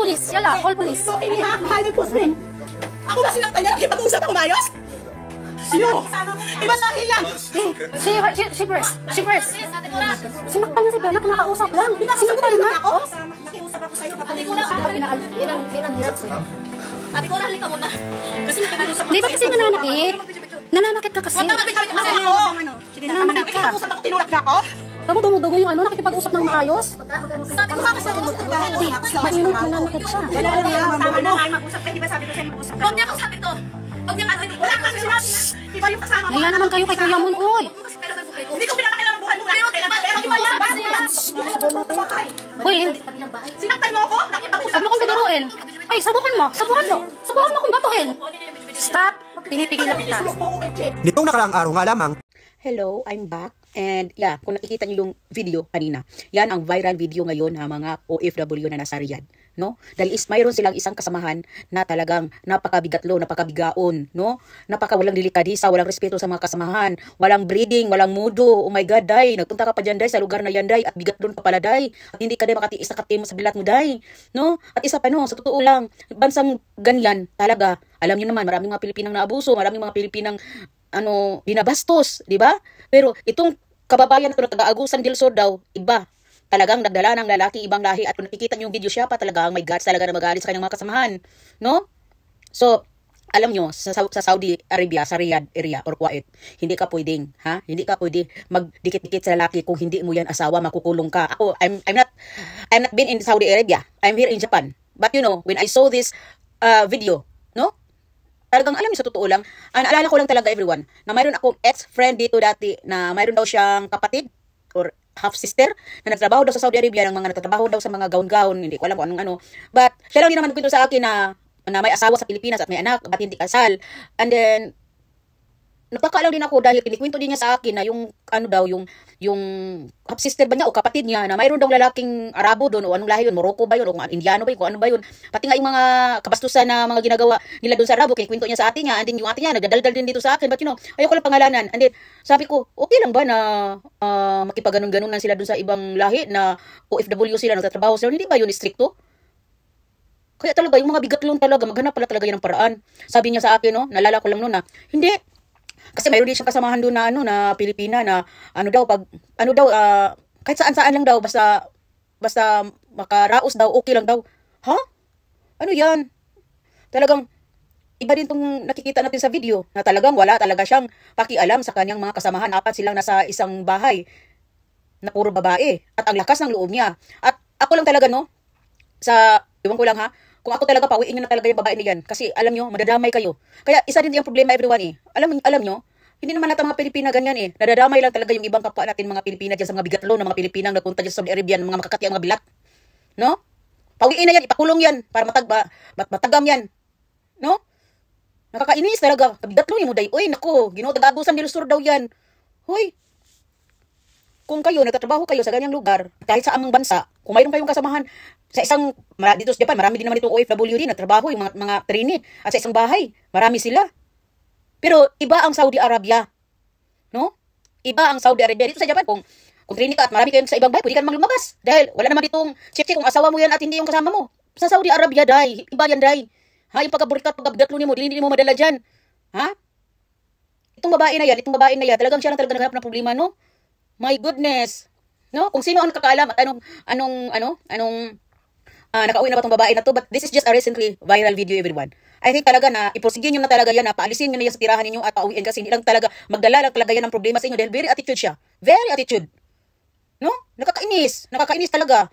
police. Yala, call police. Okay, ha? Mahal ng post rin. Ako ba sinaktan niya? Nakipag-usap ako maayos? Sino? Ibang dahil yan. She first. Sinaktan niya si Bella, kinakausap lang. Sinaktan niya ako? Nakiusap ako sa'yo. Ate ko lang, hirap sa'yo. Ate ko lang, halika muna. Kasi nakiusap ako Di ba kasi nananakit? Nananakit ka kasi. Nakikipag-usap ako. Nananakit ka. Nakikipag-usap ako, tinulak na ako. Tamo dumudugo yung ano, nakikipag-usap ng maayos. Sabi ko nga kasi ako. Mainit, nananakit siya. Wala na yan. Tama na kayo mag-usap kayo. Di ba sabi ko sa'yo mag-usap? Huwag niya akong sabi to. Huwag niya kasi. Wala kang sinabi na. Iba yung kasama ko. Naya naman kayo kay Kuya Mon, oy. Hindi ko pinakailangan buhay mo. Pero iba yan. Hoy, hindi. Sinaktan mo ako? Nakipag-usap Sabi mo kong binuruin. Ay, sabukan mo. Sabukan mo kung batuhin. Stop. Pinipigilan kita. Nitong nakaraang araw nga lamang. Hello, I'm back. And yeah, kung nakikita niyo yung video kanina, yan ang viral video ngayon ng mga OFW na nasa Riyadh, no? Dahil mayroon silang isang kasamahan na talagang napakabigatlo, napakabigaon, no? Napakawalang delikadisa, walang respeto sa mga kasamahan, walang breeding, walang mudo. Oh my God, day, nagpunta ka pa dyan, day, sa lugar na yan, day, at bigat doon pa pala, day. At hindi ka day makatiis na katim sa bilat mo, day, no? At isa pa, no, sa totoo lang, bansang ganyan, talaga, alam niyo naman, maraming mga Pilipinang naabuso, maraming mga Pilipinang binabastos, di ba? Pero itong kababayan ko na taga-Agusan del Sur daw, iba. Talagang nagdala ng lalaki, ibang lahi. At kung nakikita niyo yung video siya pa, talagang may guts talaga na magalit sa kanyang mga kasamahan. No? So, alam nyo, sa Saudi Arabia, sa Riyadh area or Kuwait, hindi ka pwedeng, ha? Hindi ka pwede magdikit-dikit sa lalaki kung hindi mo yan asawa, makukulong ka. Ako, I'm not been in Saudi Arabia. I'm here in Japan. But you know, when I saw this video, no? Talagang alam niyo sa totoo lang, naalala ko lang talaga everyone, na mayroon akong ex-friend dito dati na mayroon daw siyang kapatid or half-sister na nagtrabaho daw sa Saudi Arabia, ng mga nagtatrabaho daw sa mga gaon-gaon, hindi ko alam kung anong ano. But siya lang din naman nagkwento sa akin na may asawa sa Pilipinas at may anak, ba't hindi kasal. And then, nagpakaalam din ako dahil kinikwento din niya sa akin na yung yung half-sister ba niya o kapatid niya na mayroon daw lalaking Arabo doon o anong lahi yun, Morocco ba yun o Indiano ba yun, kung ano ba yun. Pati nga yung mga kabastusan na mga ginagawa nila doon sa Arabo, kinikwento niya sa atin niya, and then yung atin niya nagdadaldal din dito sa akin, but you know, ayoko lang pangalanan. And then, sabi ko, okay lang ba na makipaganon-ganon lang sila doon sa ibang lahi na OFW sila, nagtatrabaho sila, hindi ba yun stricto? Kaya talaga, yung mga bigatlon talaga, maghanap pala talaga yan ng paraan. Sabi niya sa akin, no, nalala ko lang noon na, hindi. Kasi mayroon din siyang kasamahan doon na, na Pilipina na, kahit saan-saan lang daw, basta makaraos daw, okay lang daw. Ha? Ano yan? Talagang, iba din tong nakikita natin sa video, na talagang wala talaga siyang pakialam sa kanyang mga kasamahan. Apat silang nasa isang bahay, na puro babae. At ang lakas ng loob niya. At ako lang talaga, no, iwan ko lang ha, kung ako talaga, pauwiin nyo na talaga yung babae niyan. Kasi alam nyo, madadamay kayo. Kaya isa din yung problema everyone eh. Alam nyo, hindi naman natin mga Pilipina ganyan eh. Nadadamay lang talaga yung ibang kapwa natin mga Pilipina dyan sa mga bigatlo ng mga Pilipinang nagpunta dyan sa Saudi Arabia, mga makakati ang mga bilat. No? Pauwiin na yan, ipakulong yan, para matagam yan. No? Nakakainis talaga. Bigatlo yung muday. Uy, naku, Ginoo, taga-Agusan del Sur daw yan. Hoy, kung kayo, nagtatrabaho kayo sa ganyang lugar, kahit sa amang bansa, kung mayroon kayong kasamahan, dito sa Japan, marami din naman itong OFW din, nagtrabaho, yung mga trainee, at sa isang bahay, marami sila. Pero, iba ang Saudi Arabia. No? Iba ang Saudi Arabia. Dito sa Japan, kung trainee ka at marami kayong sa ibang bahay, pwede ka naman lumabas. Dahil, wala naman ditong check kung asawa mo yan at hindi yung kasama mo. Sa Saudi Arabia, day. Iba yan, day. Ha? Yung pagkaburikat, pagkabigatlo mo, hindi mo madala dyan. Ha? Itong babae na yan, talagang siya lang talaga naghanap ng problema, no? My goodness. No? Kung sino ang nakakaalam at nakauwi na ba itong babae na to, but this is just a recently viral video, everyone. I think talaga na iprosigin nyo na talaga yan, na paalisin nyo na yan sa tirahan ninyo at pauwiin kasi hindi lang talaga magdala lang talaga yan ng problema sa inyo dahil very attitude siya. Very attitude. No? Nakakainis talaga.